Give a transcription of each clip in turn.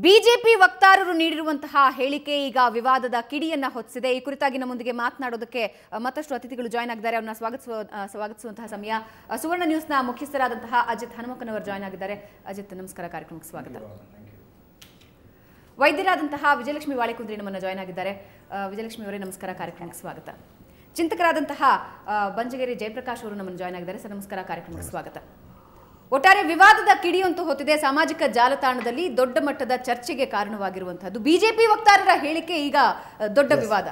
BJP ವಕ್ತಾರರು ನೀಡಿರುವಂತಹ ಹೇಳಿಕೆ ಈಗ ವಿವಾದದ ಕಿಡಿಯನ್ನ ಹೊತ್ತಿಸಿದೆ. ಈ ಕುರಿತಾಗಿ ನಮ್ಮೊಂದಿಗೆ ಮಾತನಾಡೋದಕ್ಕೆ ಮತ್ತಷ್ಟು ಅತಿಥಿಗಳು ಜಾಯ್ನ್ ಆಗಿದ್ದಾರೆ. ಅವರನ್ನ ಸ್ವಾಗತಿಸುವಂತಹ ಸಮಯ. ಸುವರ್ಣ ನ್ಯೂಸ್ನ ಮುಖ್ಯಸ್ಥರಾದಂತಹ ಅಜಿತ್ ಹನುಮಕ್ಕನವರು ಜಾಯ್ನ್ ಆಗಿದ್ದಾರೆ. ಅಜಿತ್, ನಮಸ್ಕಾರ, ಕಾರ್ಯಕ್ರಮಕ್ಕೆ ಸ್ವಾಗತ. ವೈದ್ಯರಾದಂತಹ ವಿಜಯಲಕ್ಷ್ಮಿ ವಾಳೆಕುಂದ್ರಿ ನಮ್ಮನ್ನ ಜಾಯ್ನ್ ಆಗಿದ್ದಾರೆ. ವಿಜಯಲಕ್ಷ್ಮಿ ಅವರೇ, ನಮಸ್ಕಾರ, ಕಾರ್ಯಕ್ರಮಕ್ಕೆ ಸ್ವಾಗತ. ಚಿಂತಕರಾದಂತಹ ಬಂಜಗೇರಿ ಜಯಪ್ರಕಾಶ್ ಅವರು ನಮ್ಮನ್ನು ಜಾಯ್ನ್ ಆಗಿದ್ದಾರೆ. ಸರ್, ನಮಸ್ಕಾರ, ಕಾರ್ಯಕ್ರಮಕ್ಕೆ ಸ್ವಾಗತ. ಒಟ್ಟಾರೆ ವಿವಾದದ ಕಿಡಿಯಂತೂ ಹೊತ್ತಿದೆ. ಸಾಮಾಜಿಕ ಜಾಲತಾಣದಲ್ಲಿ ದೊಡ್ಡ ಮಟ್ಟದ ಚರ್ಚೆಗೆ ಕಾರಣವಾಗಿರುವಂತಹದ್ದು ಬಿಜೆಪಿ ವಕ್ತಾರರ ಹೇಳಿಕೆ ಈಗ ದೊಡ್ಡ ವಿವಾದ.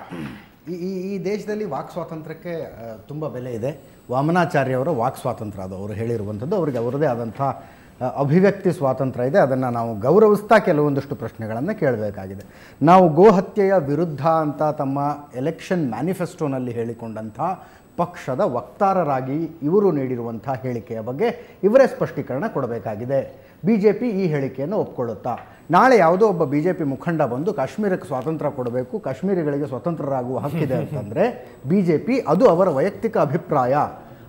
ಈ ದೇಶದಲ್ಲಿ ವಾಕ್ ಸ್ವಾತಂತ್ರ್ಯಕ್ಕೆ ತುಂಬ ಬೆಲೆ ಇದೆ. ವಾಮನಾಚಾರ್ಯ ಅವರ ವಾಕ್ ಸ್ವಾತಂತ್ರ್ಯ ಅದು ಅವರು ಹೇಳಿರುವಂಥದ್ದು. ಅವರಿಗೆ ಅವರದೇ ಆದಂಥ ಅಭಿವ್ಯಕ್ತಿ ಸ್ವಾತಂತ್ರ್ಯ ಇದೆ. ಅದನ್ನು ನಾವು ಗೌರವಿಸ್ತಾ ಕೆಲವೊಂದಷ್ಟು ಪ್ರಶ್ನೆಗಳನ್ನು ಕೇಳಬೇಕಾಗಿದೆ. ನಾವು ಗೋಹತ್ಯೆಯ ವಿರುದ್ಧ ಅಂತ ತಮ್ಮ ಎಲೆಕ್ಷನ್ ಮ್ಯಾನಿಫೆಸ್ಟೋನಲ್ಲಿ ಹೇಳಿಕೊಂಡಂಥ ಪಕ್ಷದ ವಕ್ತಾರರಾಗಿ ಇವರು ನೀಡಿರುವಂಥ ಹೇಳಿಕೆಯ ಬಗ್ಗೆ ಇವರೇ ಸ್ಪಷ್ಟೀಕರಣ ಕೊಡಬೇಕಾಗಿದೆ. ಬಿ ಜೆ ಪಿ ಈ ಹೇಳಿಕೆಯನ್ನು ಒಪ್ಕೊಳ್ಳುತ್ತಾ? ನಾಳೆ ಯಾವುದೋ ಒಬ್ಬ ಬಿ ಜೆ ಪಿ ಮುಖಂಡ ಬಂದು ಕಾಶ್ಮೀರಕ್ಕೆ ಸ್ವಾತಂತ್ರ್ಯ ಕೊಡಬೇಕು, ಕಾಶ್ಮೀರಿಗಳಿಗೆ ಸ್ವತಂತ್ರರಾಗುವ ಹಕ್ಕಿದೆ ಅಂತಂದರೆ ಬಿ ಜೆ ಪಿ ಅದು ಅವರ ವೈಯಕ್ತಿಕ ಅಭಿಪ್ರಾಯ,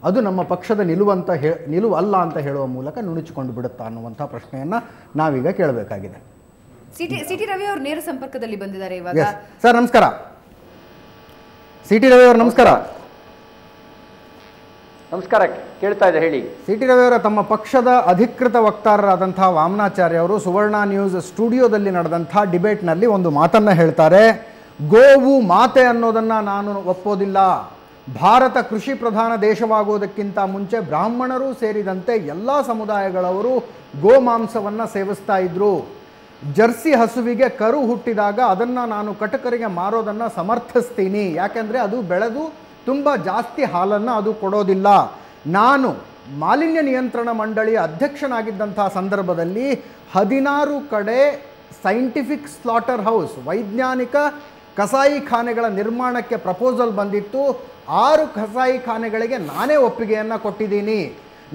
ಅದು ನಮ್ಮ ಪಕ್ಷದ ನಿಲುವು ಅಲ್ಲ ಅಂತ ಹೇಳುವ ಮೂಲಕ ನುಣುಚಿಕೊಂಡು ಬಿಡುತ್ತಾ ಅನ್ನುವಂಥ ಪ್ರಶ್ನೆಯನ್ನು ನಾವೀಗ ಕೇಳಬೇಕಾಗಿದೆ. ಸಿಟಿ ರವಿ ಅವರು ನೇರ ಸಂಪರ್ಕದಲ್ಲಿ ಬಂದಿದ್ದಾರೆ ಇವಾಗ. ಸರ್ ನಮಸ್ಕಾರ. ಸಿಟಿ ರವಿ ಅವರು ನಮಸ್ಕಾರ. ನಮಸ್ಕಾರ, ಕೇಳ್ತಾ ಇದೆ, ಹೇಳಿ. ಸಿಟಿ ರವಿ ಅವರ ತಮ್ಮ ಪಕ್ಷದ ಅಧಿಕೃತ ವಕ್ತಾರರಾದಂಥ ವಾಮನಾಚಾರ್ಯ ಅವರು ಸುವರ್ಣ ನ್ಯೂಸ್ ಸ್ಟುಡಿಯೋದಲ್ಲಿ ನಡೆದಂಥ ಡಿಬೇಟ್ನಲ್ಲಿ ಒಂದು ಮಾತನ್ನು ಹೇಳ್ತಾರೆ. ಗೋವು ಮಾತೆ ಅನ್ನೋದನ್ನು ನಾನು ಒಪ್ಪೋದಿಲ್ಲ. ಭಾರತ ಕೃಷಿ ಪ್ರಧಾನ ದೇಶವಾಗುವುದಕ್ಕಿಂತ ಮುಂಚೆ ಬ್ರಾಹ್ಮಣರು ಸೇರಿದಂತೆ ಎಲ್ಲ ಸಮುದಾಯಗಳವರು ಗೋಮಾಂಸವನ್ನು ಸೇವಿಸ್ತಾ ಇದ್ರು. ಜರ್ಸಿ ಹಸುವಿಗೆ ಕರು ಹುಟ್ಟಿದಾಗ ಅದನ್ನು ನಾನು ಕಟಕರಿಗೆ ಮಾರೋದನ್ನು ಸಮರ್ಥಿಸ್ತೀನಿ, ಯಾಕೆಂದರೆ ಅದು ಬೆಳೆದು ತುಂಬ ಜಾಸ್ತಿ ಹಾಲನ್ನು ಅದು ಕೊಡೋದಿಲ್ಲ. ನಾನು ಮಾಲಿನ್ಯ ನಿಯಂತ್ರಣ ಮಂಡಳಿಯ ಅಧ್ಯಕ್ಷನಾಗಿದ್ದಂಥ ಸಂದರ್ಭದಲ್ಲಿ 16 ಕಡೆ ಸೈಂಟಿಫಿಕ್ ಸ್ಲಾಟರ್ ಹೌಸ್ ವೈಜ್ಞಾನಿಕ ಕಸಾಯಿಖಾನೆಗಳ ನಿರ್ಮಾಣಕ್ಕೆ ಪ್ರಪೋಸಲ್ ಬಂದಿತ್ತು. 6 ಕಸಾಯಿಖಾನೆಗಳಿಗೆ ನಾನೇ ಒಪ್ಪಿಗೆಯನ್ನು ಕೊಟ್ಟಿದ್ದೀನಿ.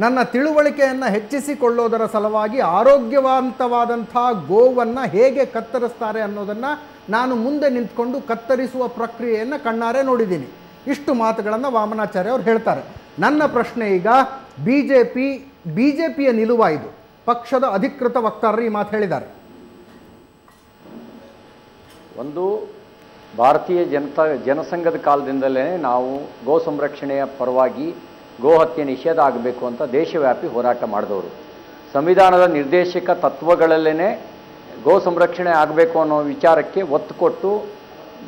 ನನ್ನ ತಿಳುವಳಿಕೆಯನ್ನು ಹೆಚ್ಚಿಸಿಕೊಳ್ಳೋದರ ಸಲುವಾಗಿ ಆರೋಗ್ಯವಂತವಾದಂಥ ಗೋವನ್ನು ಹೇಗೆ ಕತ್ತರಿಸ್ತಾರೆ ಅನ್ನೋದನ್ನು ನಾನು ಮುಂದೆ ನಿಂತ್ಕೊಂಡು ಕತ್ತರಿಸುವ ಪ್ರಕ್ರಿಯೆಯನ್ನು ಕಣ್ಣಾರೆ ನೋಡಿದ್ದೀನಿ. ಇಷ್ಟು ಮಾತುಗಳನ್ನು ವಾಮನಾಚಾರ್ಯ ಅವರು ಹೇಳ್ತಾರೆ. ನನ್ನ ಪ್ರಶ್ನೆ ಈಗ, ಬಿ ಜೆ ಪಿಯ ನಿಲುವಾಯಿತು. ಪಕ್ಷದ ಅಧಿಕೃತ ವಕ್ತಾರರು ಈ ಮಾತು ಹೇಳಿದ್ದಾರೆ. ಒಂದು ಭಾರತೀಯ ಜನಸಂಘದ ಕಾಲದಿಂದಲೇ ನಾವು ಗೋ ಸಂರಕ್ಷಣೆಯ ಪರವಾಗಿ ಗೋಹತ್ಯೆ ನಿಷೇಧ ಆಗಬೇಕು ಅಂತ ದೇಶವ್ಯಾಪಿ ಹೋರಾಟ ಮಾಡಿದವರು. ಸಂವಿಧಾನದ ನಿರ್ದೇಶಕ ತತ್ವಗಳಲ್ಲೇ ಗೋ ಸಂರಕ್ಷಣೆ ಆಗಬೇಕು ಅನ್ನೋ ವಿಚಾರಕ್ಕೆ ಒತ್ತು ಕೊಟ್ಟು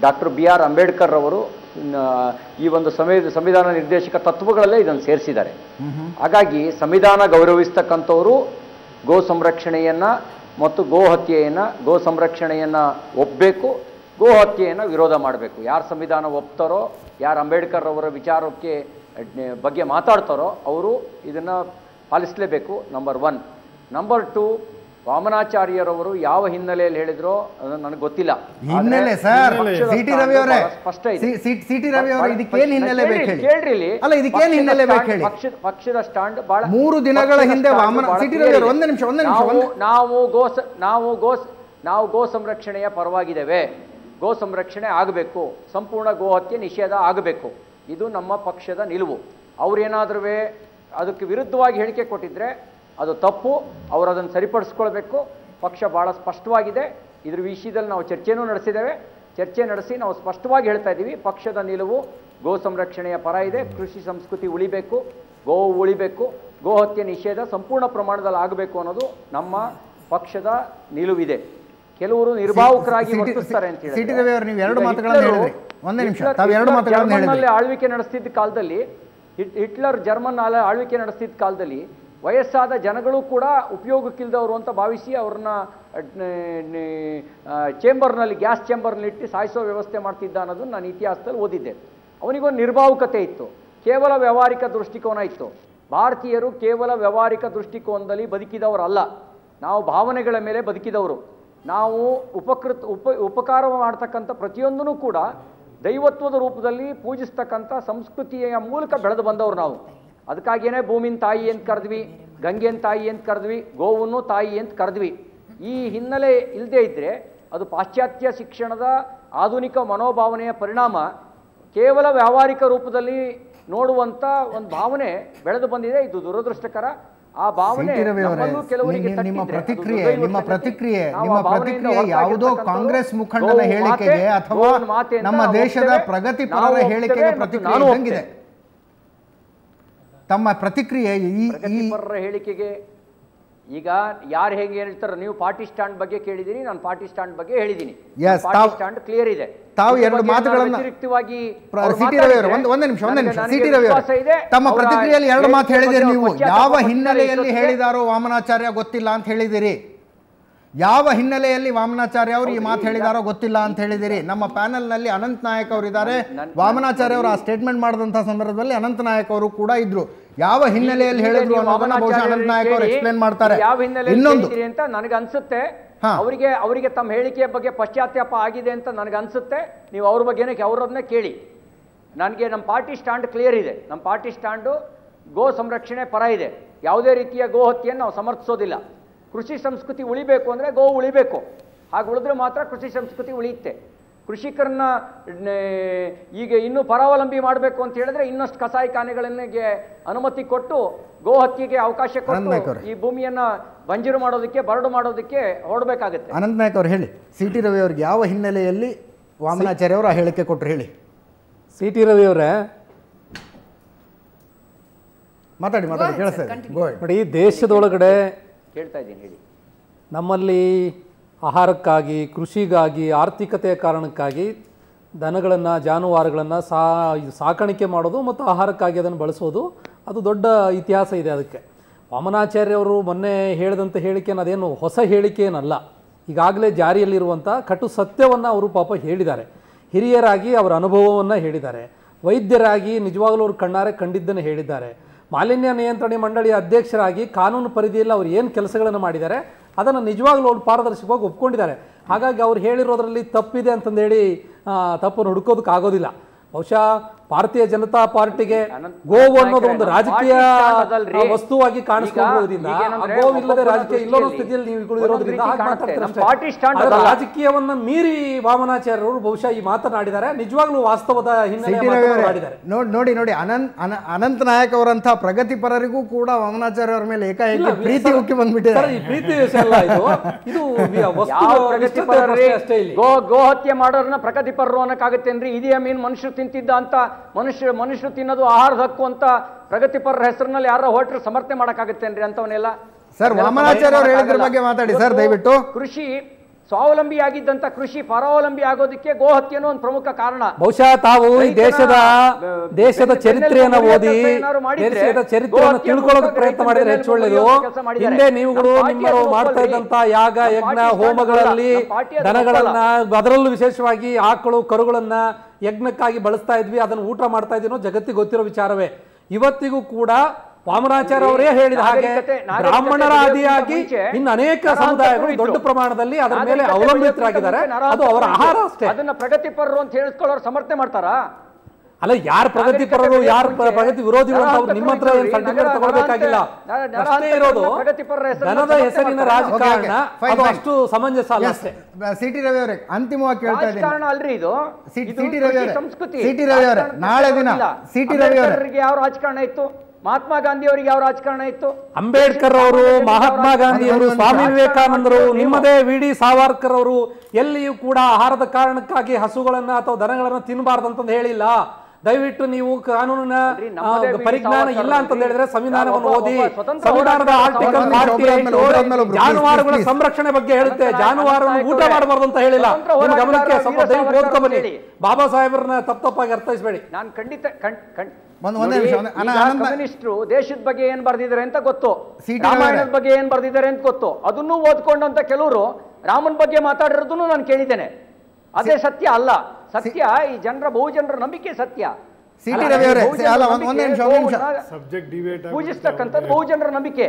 ಡಾಕ್ಟರ್ BR ಅಂಬೇಡ್ಕರ್ ಅವರು ಈ ಒಂದು ಸಂವಿಧಾನ ನಿರ್ದೇಶಕ ತತ್ವಗಳಲ್ಲೇ ಇದನ್ನು ಸೇರಿಸಿದ್ದಾರೆ. ಹಾಗಾಗಿ ಸಂವಿಧಾನ ಗೌರವಿಸ್ತಕ್ಕಂಥವರು ಗೋ ಸಂರಕ್ಷಣೆಯನ್ನು ಮತ್ತು ಗೋ ಸಂರಕ್ಷಣೆಯನ್ನು ಒಪ್ಪಬೇಕು, ಗೋ ಹತ್ಯೆಯನ್ನು ವಿರೋಧ ಮಾಡಬೇಕು. ಯಾರು ಸಂವಿಧಾನ ಒಪ್ತಾರೋ, ಯಾರು ಅಂಬೇಡ್ಕರ್ ಅವರ ವಿಚಾರಕ್ಕೆ ಬಗ್ಗೆ ಮಾತಾಡ್ತಾರೋ ಅವರು ಇದನ್ನು ಪಾಲಿಸಲೇಬೇಕು. ನಂಬರ್ 1. ನಂಬರ್ 2, ವಾಮನಾಚಾರ್ಯರವರು ಯಾವ ಹಿನ್ನೆಲೆಯಲ್ಲಿ ಹೇಳಿದ್ರೋ ಅದನ್ನು ನನಗೆ ಗೊತ್ತಿಲ್ಲ. ಹಿನ್ನೆಲೆ ಸರ್, ಸಿಟಿ ರವಿ ಅವರೇ, ಸಿಟಿ ರವಿ ಅವರೇ, ಇದಕ್ಕೇನು ಹಿನ್ನೆಲೆ ಬೇಕು ಹೇಳಿ? ಕೇಳ್ರಿ, ಅಲ್ಲ, ಇದಕ್ಕೇನು ಹಿನ್ನೆಲೆ ಬೇಕು ಹೇಳಿ? ಪಕ್ಷದ ಸ್ಟ್ಯಾಂಡ್ ಬಹಳ 3 ದಿನಗಳ ಹಿಂದೆ ಸಿಟಿ ರವಿ ಅವರು, ಒಂದು ನಿಮಿಷ ನಾವು ಗೋ ಸಂರಕ್ಷಣೆಯ ಪರವಾಗಿದ್ದೇವೆ. ಗೋ ಸಂರಕ್ಷಣೆ ಆಗಬೇಕು, ಸಂಪೂರ್ಣ ಗೋಹತ್ಯೆ ನಿಷೇಧ ಆಗಬೇಕು, ಇದು ನಮ್ಮ ಪಕ್ಷದ ನಿಲುವು. ಅವರೇನಾದ್ರೂ ಅದಕ್ಕೆ ವಿರುದ್ಧವಾಗಿ ಹೇಳಿಕೆ ಕೊಟ್ಟಿದ್ರೆ ಅದು ತಪ್ಪು. ಅವರು ಅದನ್ನು ಸರಿಪಡಿಸ್ಕೊಳ್ಬೇಕು. ಪಕ್ಷ ಭಾಳ ಸ್ಪಷ್ಟವಾಗಿದೆ. ಇದ್ರ ವಿಷಯದಲ್ಲಿ ನಾವು ಚರ್ಚೆನೂ ನಡೆಸಿದ್ದೇವೆ. ಚರ್ಚೆ ನಡೆಸಿ ನಾವು ಸ್ಪಷ್ಟವಾಗಿ ಹೇಳ್ತಾ ಇದ್ದೀವಿ, ಪಕ್ಷದ ನಿಲುವು ಗೋ ಸಂರಕ್ಷಣೆಯ ಪರ ಇದೆ. ಕೃಷಿ ಸಂಸ್ಕೃತಿ ಉಳಿಬೇಕು, ಗೋವು ಉಳಿಬೇಕು, ಗೋಹತ್ಯೆ ನಿಷೇಧ ಸಂಪೂರ್ಣ ಪ್ರಮಾಣದಲ್ಲಿ ಆಗಬೇಕು ಅನ್ನೋದು ನಮ್ಮ ಪಕ್ಷದ ನಿಲುವಿದೆ. ಕೆಲವರು ನಿರ್ಭಾವುಕರಾಗಿ ವರ್ತಿಸ್ತಾರೆ ಅಂತ ಹೇಳಿ. ಆಳ್ವಿಕೆ ನಡೆಸ್ತಿದ್ದ ಕಾಲದಲ್ಲಿ, ಹಿಟ್ಲರ್ ಜರ್ಮನ್ ಆಳ್ವಿಕೆ ನಡೆಸ್ತಿದ್ದ ಕಾಲದಲ್ಲಿ ವಯಸ್ಸಾದ ಜನಗಳು ಕೂಡ ಉಪಯೋಗಕ್ಕಿಲ್ದವರು ಅಂತ ಭಾವಿಸಿ ಅವ್ರನ್ನ ಚೇಂಬರ್ನಲ್ಲಿ, ಗ್ಯಾಸ್ ಚೇಂಬರ್ನಲ್ಲಿ ಇಟ್ಟು ಸಾಯಿಸೋ ವ್ಯವಸ್ಥೆ ಮಾಡ್ತಿದ್ದ ಅನ್ನೋದನ್ನು ನಾನು ಇತಿಹಾಸದಲ್ಲಿ ಓದಿದ್ದೆ. ಅವನಿಗೊಂದು ನಿರ್ಭಾವುಕತೆ ಇತ್ತು, ಕೇವಲ ವ್ಯಾವಹಾರಿಕ ದೃಷ್ಟಿಕೋನ ಇತ್ತು. ಭಾರತೀಯರು ಕೇವಲ ವ್ಯಾವಹಾರಿಕ ದೃಷ್ಟಿಕೋನದಲ್ಲಿ ಬದುಕಿದವರಲ್ಲ, ನಾವು ಭಾವನೆಗಳ ಮೇಲೆ ಬದುಕಿದವರು. ನಾವು ಉಪಕಾರ ಮಾಡ್ತಕ್ಕಂಥ ಪ್ರತಿಯೊಂದೂ ಕೂಡ ದೈವತ್ವದ ರೂಪದಲ್ಲಿ ಪೂಜಿಸ್ತಕ್ಕಂಥ ಸಂಸ್ಕೃತಿಯ ಮೂಲಕ ಬೆಳೆದು ಬಂದವರು ನಾವು. ಅದಕ್ಕಾಗಿಯೇ ಭೂಮಿನ ತಾಯಿ ಅಂತ ಕರೆದ್ವಿ, ಗಂಗೆನ ತಾಯಿ ಅಂತ ಕರೆದ್ವಿ, ಗೋವನ್ನು ತಾಯಿ ಅಂತ ಕರೆದ್ವಿ. ಈ ಹಿನ್ನೆಲೆ ಇಲ್ಲದೇ ಇದ್ದರೆ ಅದು ಪಾಶ್ಚಾತ್ಯ ಶಿಕ್ಷಣದ ಆಧುನಿಕ ಮನೋಭಾವನೆಯ ಪರಿಣಾಮ. ಕೇವಲ ವ್ಯಾವಹಾರಿಕ ರೂಪದಲ್ಲಿ ನೋಡುವಂಥ ಒಂದು ಭಾವನೆ ಬೆಳೆದು ಬಂದಿದೆ. ಇದು ದುರದೃಷ್ಟಕರ. ಆ ಭಾವನೆ ನಮ್ಮಲ್ಲೂ ಕೆಲವರಿಗೆ ತಟ್ಟಿದ್ರೆ ನಿಮ್ಮ ಪ್ರತಿಕ್ರಿಯೆ ಯಾವುದೋ ಕಾಂಗ್ರೆಸ್ ಮುಖಂಡನ ಹೇಳಿಕೆಗೆ ಅಥವಾ ನಮ್ಮ ದೇಶದ ಪ್ರಗತಿಪರರ ಹೇಳಿಕೆಗೆ ಪ್ರತಿಕ್ರಿಯೆ ಇದ್ದಂಗಿದೆ. ತಮ್ಮ ಪ್ರತಿಕ್ರಿಯೆ ಪ್ರಗತಿಪರರ ಹೇಳಿಕೆಗೆ ಈಗ ಯಾರು ಹೇಗೆ ಹೇಳ್ತಾರೋ, ನೀವು ಪಾರ್ಟಿ ಸ್ಟ್ಯಾಂಡ್ ಬಗ್ಗೆ ಕೇಳಿದಿರಿ, ನಾನು ಪಾರ್ಟಿ ಸ್ಟ್ಯಾಂಡ್ ಬಗ್ಗೆ ಹೇಳಿದ್ದೀನಿ. ಪಾರ್ಟಿ ಸ್ಟ್ಯಾಂಡ್ ಕ್ಲಿಯರ್ ಇದೆ. ತಾವು ಎರಡು ಮಾತುಗಳನ್ನು ವ್ಯತಿರಿಕ್ತವಾಗಿ ಸಿಟಿ ರವಿ ಅವರು ಒಂದು ನಿಮಿಷ ಸಿಟಿ ರವಿ ಅವರು ತಮ್ಮ ಪ್ರತಿಕ್ರಿಯೆಯಲ್ಲಿ ಎರಡು ಮಾತು ಹೇಳಿದಿರಿ. ನೀವು ಯಾವ ಹಿನ್ನೆಲೆಯಲ್ಲಿ ಹೇಳಿದಾರೋ ವಾಮನಾಚಾರ್ಯ ಗೊತ್ತಿಲ್ಲ ಅಂತ ಹೇಳಿದಿರಿ. ಯಾವ ಹಿನ್ನೆಲೆಯಲ್ಲಿ ವಾಮನಾಚಾರ್ಯ ಅವರು ಈ ಮಾತು ಹೇಳಿದಾರೋ ಗೊತ್ತಿಲ್ಲ ಅಂತ ಹೇಳಿದಿರಿ. ನಮ್ಮ ಪ್ಯಾನೆಲ್ ನಲ್ಲಿ ಅನಂತ್ ನಾಯಕ್ ಅವರು ಇದ್ದಾರೆ. ವಾಮನಾಚಾರ್ಯ ಅವರು ಆ ಸ್ಟೇಟ್ಮೆಂಟ್ ಮಾಡಿದಂತಹ ಸಂದರ್ಭದಲ್ಲಿ ಅನಂತ್ ನಾಯಕ್ ಅವರು ಕೂಡ ಇದ್ರು. ಯಾವ ಹಿನ್ನೆಲೆಯಲ್ಲಿ ಹೇಳಿದ್ರು ಅನ್ನೋದನ್ನ ಬಹುಶಃ ಅನಂತ್ ನಾಯಕ್ ಅವರು ಎಕ್ಸ್ಪ್ಲೇನ್ ಮಾಡ್ತಾರೆ. ಇನ್ನೊಂದು ಅಂತ ನನಗೆ ಅನ್ಸುತ್ತೆ, ಅವರಿಗೆ ತಮ್ಮ ಹೇಳಿಕೆಯ ಬಗ್ಗೆ ಪಶ್ಚಾತ್ತಾಪ ಆಗಿದೆ ಅಂತ ನನಗೆ ಅನ್ಸುತ್ತೆ. ನೀವು ಅವ್ರ ಬಗ್ಗೆನೇ ಅವರನ್ನೇ ಕೇಳಿ. ನನಗೆ ನಮ್ಮ ಪಾರ್ಟಿ ಸ್ಟ್ಯಾಂಡ್ ಕ್ಲಿಯರ್ ಇದೆ. ನಮ್ಮ ಪಾರ್ಟಿ ಸ್ಟ್ಯಾಂಡು ಗೋ ಸಂರಕ್ಷಣೆ ಪರ ಇದೆ. ಯಾವುದೇ ರೀತಿಯ ಗೋ ಹತ್ಯೆಯನ್ನು ನಾವು ಸಮರ್ಥಿಸೋದಿಲ್ಲ. ಕೃಷಿ ಸಂಸ್ಕೃತಿ ಉಳಿಬೇಕು ಅಂದರೆ ಗೋ ಉಳಿಬೇಕು. ಹಾಗೆ ಉಳಿದ್ರೆ ಮಾತ್ರ ಕೃಷಿ ಸಂಸ್ಕೃತಿ ಉಳಿಯುತ್ತೆ. ಕೃಷಿಕರನ್ನ ಈಗ ಇನ್ನೂ ಪರಾವಲಂಬಿ ಮಾಡಬೇಕು ಅಂತ ಹೇಳಿದ್ರೆ ಇನ್ನಷ್ಟು ಕಸಾಯಿಖಾನೆಗಳಿಗೆ ಅನುಮತಿ ಕೊಟ್ಟು ಗೋ ಹತ್ಯೆಗೆ ಅವಕಾಶ ಕೊಟ್ಟು ಈ ಭೂಮಿಯನ್ನ ಬಂಜರು ಮಾಡೋದಕ್ಕೆ, ಬರಡು ಮಾಡೋದಕ್ಕೆ ಹೊರಡಬೇಕಾಗುತ್ತೆ. ಅನಂತ್ ನಾಯಕ್ ಅವರು ಹೇಳಿ, ಸಿ ಟಿ ರವಿ ಅವ್ರಿಗೆ ಯಾವ ಹಿನ್ನೆಲೆಯಲ್ಲಿ ವಾಮನಾಚಾರ್ಯ ಅವರು ಆ ಹೇಳಿಕೆ ಕೊಟ್ಟರು ಹೇಳಿ. ಸಿ ಟಿ ರವಿ ಅವರೇ ಮಾತಾಡಿ ಕೇಳಿಸ್ತದೆ ನೋಡಿ. ದೇಶದೊಳಗಡೆ ಕೇಳ್ತಾ ಇದ್ದೀನಿ, ಹೇಳಿ. ನಮ್ಮಲ್ಲಿ ಆಹಾರಕ್ಕಾಗಿ, ಕೃಷಿಗಾಗಿ, ಆರ್ಥಿಕತೆಯ ಕಾರಣಕ್ಕಾಗಿ ದನಗಳನ್ನು, ಜಾನುವಾರುಗಳನ್ನು ಸಾಕಾಣಿಕೆ ಮಾಡೋದು ಮತ್ತು ಆಹಾರಕ್ಕಾಗಿ ಅದನ್ನು ಬಳಸೋದು, ಅದು ದೊಡ್ಡ ಇತಿಹಾಸ ಇದೆ. ಅದಕ್ಕೆ ವಾಮನಾಚಾರ್ಯವರು ಮೊನ್ನೆ ಹೇಳಿದಂಥ ಹೇಳಿಕೆಯನ್ನು ಅದೇನು ಹೊಸ ಹೇಳಿಕೆ ಏನಲ್ಲ. ಈಗಾಗಲೇ ಜಾರಿಯಲ್ಲಿರುವಂಥ ಕಟು ಸತ್ಯವನ್ನು ಅವರು ಪಾಪ ಹೇಳಿದ್ದಾರೆ. ಹಿರಿಯರಾಗಿ ಅವರ ಅನುಭವವನ್ನು ಹೇಳಿದ್ದಾರೆ. ವೈದ್ಯರಾಗಿ ನಿಜವಾಗಲೂ ಅವರು ಕಣ್ಣಾರೆ ಕಂಡಿದ್ದನ್ನು ಹೇಳಿದ್ದಾರೆ. ಮಾಲಿನ್ಯ ನಿಯಂತ್ರಣ ಮಂಡಳಿಯ ಅಧ್ಯಕ್ಷರಾಗಿ ಕಾನೂನು ಪರಿಧಿಯಲ್ಲಿ ಅವರು ಏನು ಕೆಲಸಗಳನ್ನು ಮಾಡಿದ್ದಾರೆ ಅದನ್ನು ನಿಜವಾಗ್ಲೂ ಅವ್ರು ಪಾರದರ್ಶಕವಾಗಿ ಒಪ್ಕೊಂಡಿದ್ದಾರೆ. ಹಾಗಾಗಿ ಅವ್ರು ಹೇಳಿರೋದ್ರಲ್ಲಿ ತಪ್ಪಿದೆ ಅಂತಂದೇಳಿ ತಪ್ಪನ್ನು ಹುಡುಕೋದಕ್ಕಾಗೋದಿಲ್ಲ. ಬಹುಶಃ ಭಾರತೀಯ ಜನತಾ ಪಾರ್ಟಿಗೆ ಗೋವು ಅನ್ನೋದು ಒಂದು ರಾಜಕೀಯ ವಸ್ತುವಾಗಿ ಕಾಣಿಸ್ಕೊಳ್ಳೋದ್ರಿಂದ, ಗೋವಿಲ್ಲದೆ ರಾಜಕೀಯ ಇಲ್ಲದ ಸ್ಥಿತಿಯಲ್ಲಿ ನೀವು ಇರೋದ್ರಿಂದ ರಾಜಕೀಯವನ್ನ ಮೀರಿ ವಾಮನಾಚಾರ್ಯರು ಬಹುಶಃ ಈ ಮಾತನಾಡಿದ್ದಾರೆ. ನಿಜವಾಗ್ಲೂ ವಾಸ್ತವದ ಹಿನ್ನೆಲೆ ನೋಡಿ ಅನಂತ್ ನಾಯಕ್ ಅವರಂತಹ ಪ್ರಗತಿಪರರಿಗೂ ಕೂಡ ವಾಮನಾಚಾರ್ಯ ಅವರ ಮೇಲೆ ಏಕಾಏಕಿ ಪ್ರೀತಿ ಉಕ್ಕಿ ಬಂದ್ಬಿಟ್ಟಿದ್ದಾರೆ. ಈ ಪ್ರೀತಿ ಇದು ಗೋ ಹತ್ಯೆ ಮಾಡೋರನ್ನ ಪ್ರಗತಿಪರರು ಅನ್ನಕ್ಕಾಗತ್ತೇನ್ರಿ? ಇದೇ ಮೀನ್ ಮನುಷ್ಯರು ತಿಂತಿದ್ದ ಅಂತ ಮನುಷ್ಯರು ತಿನ್ನೋದು ಆಹಾರದ ಹಕ್ಕು ಅಂತ ಪ್ರಗತಿಪರರ ಹೆಸರಿನಲ್ಲಿ ಯಾರೋ ಹೊರಟ್ರೆ ಸಮರ್ಥನೆ ಮಾಡಕ್ಕಾಗತ್ತೇನ್ರಿ ಅಂತವನ್ನೆಲ್ಲ? ಸರ್, ವಾಮನಾಚಾರ್ಯ ಅವರು ಹೇಳಿದ್ರ ಬಗ್ಗೆ ಮಾತಾಡಿ ಸರ್ ದಯವಿಟ್ಟು. ಕೃಷಿ ಸ್ವಾವಲಂಬಿ ಆಗಿದ್ದಂತ ಕೃಷಿ ಪರಾವಲಂಬಿ ಆಗೋದಕ್ಕೆ ಗೋ ಹತ್ಯೆನೂ ಒಂದು ಪ್ರಮುಖ ಕಾರಣ. ಬಹುಶಃ ತಾವು ಈ ದೇಶದ ಚರಿತ್ರೆಯನ್ನು ಓದಿ, ದೇಶದ ಚರಿತ್ರೆಯನ್ನು ತಿಳ್ಕೊಳ್ಳೋದಕ್ಕೆ ಪ್ರಯತ್ನ ಮಾಡಿದ್ರೆ ಹೆಚ್ಚು ಒಳ್ಳೆಯದು. ಹಿಂದೆ ನೀವುಗಳು ನಿಮ್ಮವರು ಮಾಡ್ತಾ ಇದ್ದಂತ ಯಾಗ, ಯಜ್ಞ, ಹೋಮಗಳಲ್ಲಿ ದನಗಳನ್ನ, ಅದರಲ್ಲೂ ವಿಶೇಷವಾಗಿ ಆಕಳು, ಕರುಗಳನ್ನ ಯಜ್ಞಕ್ಕಾಗಿ ಬಳಸ್ತಾ ಇದ್ವಿ, ಅದನ್ನು ಊಟ ಮಾಡ್ತಾ ಇದ್ದೀನೋ ಜಗತ್ತಿಗೆ ಗೊತ್ತಿರೋ ವಿಚಾರವೇ. ಇವತ್ತಿಗೂ ಕೂಡ ವಾಮನಾಚಾರ್ಯ ಅವರೇ ಹೇಳಿದ ಹಾಗೆ ಬ್ರಾಹ್ಮಣರ ಆದಿಯಾಗಿ ಇನ್ನು ಅನೇಕ ಸಮುದಾಯಗಳು ದೊಡ್ಡ ಪ್ರಮಾಣದಲ್ಲಿ ಅದರ ಮೇಲೆ ಅವಲಂಬಿತರಾಗಿದ್ದಾರೆ. ಅದು ಅವರ ಆಹಾರ ಅಷ್ಟೇ. ಅದನ್ನ ಪ್ರಗತಿಪರರು ಅಂತ ಹೇಳಿಸ್ಕೊಳ್ಳೋರು ಸಮರ್ಥನೆ ಮಾಡ್ತಾರಾ? ಅಲ್ಲ, ಯಾರು ಪ್ರಗತಿಪರರು ಯಾರು ಪ್ರಗತಿ ವಿರೋಧಿಗಳು ಅಂತ ನಿಮ್ಮ ಹತ್ರ ಸರ್ಟಿಫಿಕೇಟ್ ತಗೊಳ್ಬೇಕಾಗಿಲ್ಲ. ಅಷ್ಟೇ ಇರೋದು ದನದ ಹೆಸರಿನ ರಾಜಕಾರಣ, ಅದು ಅಷ್ಟು ಸಮಂಜಸ ಅಲ್ಲ ಅಷ್ಟೇ. ಸಿಟಿ ರವಿ ಅವರೇ ಅಂತಿಮವಾಗಿ ಕೇಳ್ತಾ ಇದ್ದೀನಿ ಅಲ್ರಿ, ಇದು ಸಿಟಿ ರವಿ ಸಂಸ್ಕೃತಿ. ಸಿಟಿ ರವಿ ಅವರೇ ನಾಳೆ ದಿನ ಸಿಟಿ ರವಿ ಅವರಿಗೆ ಯಾವ ರಾಜಕಾರಣ ಇತ್ತು? ಮಹಾತ್ಮ ಗಾಂಧಿ ಅವರಿಗೆ ಯಾವ ರಾಜಕಾರಣ ಇತ್ತು? ಅಂಬೇಡ್ಕರ್ ಅವರು, ಮಹಾತ್ಮ ಗಾಂಧಿ ಅವರು, ಸ್ವಾಮಿ ವಿವೇಕಾನಂದರು, ನಿಮ್ಮದೇ ವಿ ಡಿ ಸಾವರ್ಕರ್ ಅವರು ಎಲ್ಲಿಯೂ ಕೂಡ ಆಹಾರದ ಕಾರಣಕ್ಕಾಗಿ ಹಸುಗಳನ್ನ ಅಥವಾ ದನಗಳನ್ನ ತಿನ್ನಬಾರ್ದಂತ ಹೇಳಿಲ್ಲ. ದಯವಿಟ್ಟು ನೀವು ಕಾನೂನಿನ ಪರಿಜ್ಞಾನ ಇಲ್ಲ ಅಂತ ಹೇಳಿದ್ರೆ ಸಂವಿಧಾನವನ್ನು ಓದಿ. ಸಂವಿಧಾನದ ಆರ್ಟಿಕಲ್ 48 ಜಾನುವಾರುಗಳ ಸಂರಕ್ಷಣೆ ಬಗ್ಗೆ ಹೇಳುತ್ತೆ. ಜಾನುವಾರನ್ನು ಊಟ ಮಾಡಬಾರ್ದು ಅಂತ ಹೇಳಿಲ್ಲ. ನಿಮ್ಮ ಗಮನಕ್ಕೆ ಸ್ವಲ್ಪ ದಯವಿಟ್ಟು ಓದ್ಕೊ ಬನ್ನಿ. ಬಾಬಾ ಸಾಹೇಬ್ರನ್ನ ತಪ್ಪಾಗಿ ಅರ್ಥೈಸಬೇಡಿ. ನಾನು ಖಂಡಿತ ಕಮ್ಯುನಿಸ್ಟರು ದೇಶದ ಬಗ್ಗೆ ಏನ್ ಬರ್ದಿದ್ದಾರೆ ಅಂತ ಗೊತ್ತು, ರಾಮಾಯಣದ ಬಗ್ಗೆ ಏನ್ ಬರ್ದಿದ್ದಾರೆ ಅಂತ ಗೊತ್ತು. ಅದನ್ನು ಓದ್ಕೊಂಡಂತ ಕೆಲವರು ರಾಮನ ಬಗ್ಗೆ ಮಾತಾಡಿರೋದನ್ನು ನಾನು ಕೇಳಿದ್ದೇನೆ. ಅದೇ ಸತ್ಯ ಅಲ್ಲ. ಸತ್ಯ ಈ ಬಹುಜನರ ನಂಬಿಕೆ ಸತ್ಯ. ಸಿಟಿ ರವಿ ಅವರೇ ಪೂಜಿಸ್ತಕ್ಕಂಥದ್ದು ಬಹುಜನರ ನಂಬಿಕೆ.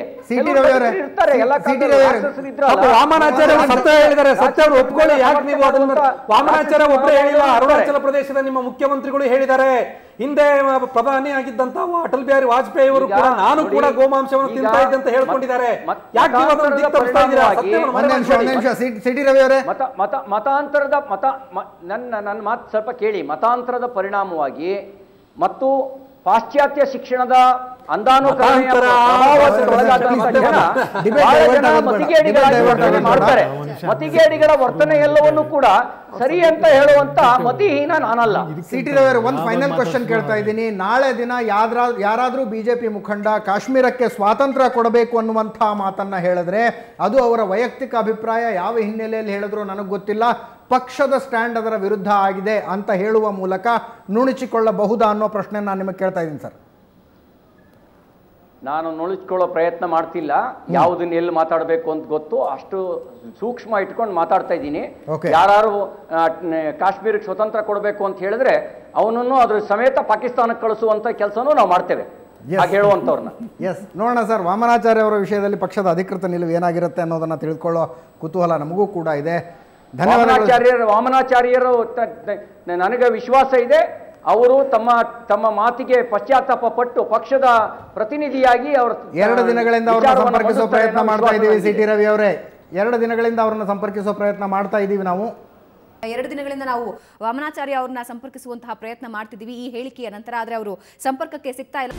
ಇರ್ತಾರೆ ವಾಮನಾಚಾರ್ಯ ಸತ್ಯ ಹೇಳಿದ್ದಾರೆ, ಸತ್ಯವನ್ನು ಒಪ್ಕೊಳ್ಳಿ. ಯಾಕೆ ನೀವು ಅದನ್ನ ವಾಮನಾಚಾರ್ಯ ಒಬ್ಬರೇ ಹೇಳಿಲ್ಲ, ಅರುಣಾಚಲ ಪ್ರದೇಶದ ನಿಮ್ಮ ಮುಖ್ಯಮಂತ್ರಿಗಳು ಹೇಳಿದ್ದಾರೆ. ಹಿಂದೆ ಪ್ರಧಾನಿ ಆಗಿದ್ದಂತ ಅಟಲ್ ಬಿಹಾರಿ ವಾಜಪೇಯಿ ಅವರು ಕೂಡ ನಾನು ಕೂಡ ಗೋಮಾಂಸವನ್ನು ತಿಂತಾ ಇದ್ದೆ ಅಂತ ಹೇಳ್ಕೊಂಡಿದ್ದಾರೆ. ಯಾಕೆ ನೀವು ಅದನ್ನು ದಿಕ್ತಪ್ಪಿಸ್ತಾ ಇದ್ದೀರಾ? ಸಿಟಿ ರವಿ ಅವರೇ ಮತಾಂತರದ ನನ್ನ ಮಾತು ಸ್ವಲ್ಪ ಕೇಳಿ. ಮತಾಂತರದ ಪರಿಣಾಮವಾಗಿ ಮತ್ತು ಪಾಶ್ಚಾತ್ಯ ಶಿಕ್ಷಣದ ಅಂಧಾನುಕರಣೆಯ ಪ್ರಭಾವಕ್ಕೆ ಒಳಗಾದಂತ ಜನ ಬಹಳ ಜನ ಮತಿಗೇಡಿಗಳಾಗಿ ವರ್ತನೆ ಮಾಡ್ತಾರೆ. ಮತಿಗೇಡಿಗಳ ವರ್ತನೆ ಎಲ್ಲವನ್ನೂ ಕೂಡ ಸರಿ ಅಂತ ಹೇಳುವಂತ ಮತಿಹೀನ ನಾನಲ್ಲ. ಸಿಟಿ ರವಿ ಒಂದು ಫೈನಲ್ ಕ್ವಶನ್ ಕೇಳ್ತಾ ಇದ್ದೀನಿ. ನಾಳೆ ದಿನ ಯಾರಾದ್ರೂ ಬಿಜೆಪಿ ಮುಖಂಡ ಕಾಶ್ಮೀರಕ್ಕೆ ಸ್ವಾತಂತ್ರ್ಯ ಕೊಡಬೇಕು ಅನ್ನುವಂಥ ಮಾತನ್ನ ಹೇಳಿದ್ರೆ ಅದು ಅವರ ವೈಯಕ್ತಿಕ ಅಭಿಪ್ರಾಯ, ಯಾವ ಹಿನ್ನೆಲೆಯಲ್ಲಿ ಹೇಳಿದ್ರು ನನಗೆ ಗೊತ್ತಿಲ್ಲ, ಪಕ್ಷದ ಸ್ಟ್ಯಾಂಡ್ ಅದರ ವಿರುದ್ಧ ಆಗಿದೆ ಅಂತ ಹೇಳುವ ಮೂಲಕ ನುಣುಚಿಕೊಳ್ಳಬಹುದಾ ಅನ್ನೋ ಪ್ರಶ್ನೆ ನಾನು ನಿಮಗೆ ಕೇಳ್ತಾ ಇದ್ದೀನಿ ಸರ್. ನಾನು ನುಳಿಸ್ಕೊಳ್ಳೋ ಪ್ರಯತ್ನ ಮಾಡ್ತಿಲ್ಲ. ಯಾವುದನ್ನ ಎಲ್ಲಿ ಮಾತಾಡಬೇಕು ಅಂತ ಗೊತ್ತು, ಅಷ್ಟು ಸೂಕ್ಷ್ಮ ಇಟ್ಕೊಂಡು ಮಾತಾಡ್ತಾ ಇದ್ದೀನಿ. ಯಾರು ಕಾಶ್ಮೀರಕ್ಕೆ ಸ್ವತಂತ್ರ ಕೊಡಬೇಕು ಅಂತ ಹೇಳಿದ್ರೆ ಅವನನ್ನು ಅದ್ರ ಸಮೇತ ಪಾಕಿಸ್ತಾನಕ್ಕೆ ಕಳಿಸುವಂತ ಕೆಲಸನೂ ನಾವು ಮಾಡ್ತೇವೆ ಹೇಳುವಂತವ್ರನ್ನ. ಎಸ್, ನೋಡೋಣ ಸರ್. ವಾಮನಾಚಾರ್ಯ ಅವರ ವಿಷಯದಲ್ಲಿ ಪಕ್ಷದ ಅಧಿಕೃತ ನಿಲುವು ಏನಾಗಿರುತ್ತೆ ಅನ್ನೋದನ್ನ ತಿಳ್ಕೊಳ್ಳೋ ಕುತೂಹಲ ನಮಗೂ ಕೂಡ ಇದೆ. ವಾಮನಾಚಾರ್ಯರು ನನಗೆ ವಿಶ್ವಾಸ ಇದೆ, ಅವರು ತಮ್ಮ ಮಾತಿಗೆ ಪಶ್ಚಾತ್ತಾಪ ಪಟ್ಟು ಪಕ್ಷದ ಪ್ರತಿನಿಧಿಯಾಗಿ ಅವರು 2 ದಿನಗಳಿಂದ ಅವರನ್ನು ಸಂಪರ್ಕಿಸುವ ಪ್ರಯತ್ನ ಮಾಡ್ತಾ ಇದ್ದೀವಿ. ಸಿಟಿ ರವಿ ಅವರೇ, 2 ದಿನಗಳಿಂದ ಅವರನ್ನು ಸಂಪರ್ಕಿಸುವ ಪ್ರಯತ್ನ ಮಾಡ್ತಾ ಇದ್ದೀವಿ ನಾವು. 2 ದಿನಗಳಿಂದ ನಾವು ವಾಮನಾಚಾರ್ಯ ಅವ್ರನ್ನ ಸಂಪರ್ಕಿಸುವಂತಹ ಪ್ರಯತ್ನ ಮಾಡ್ತಿದ್ದೀವಿ ಈ ಹೇಳಿಕೆಯ ನಂತರ. ಆದರೆ ಅವರು ಸಂಪರ್ಕಕ್ಕೆ ಸಿಗ್ತಾ ಇಲ್ಲ.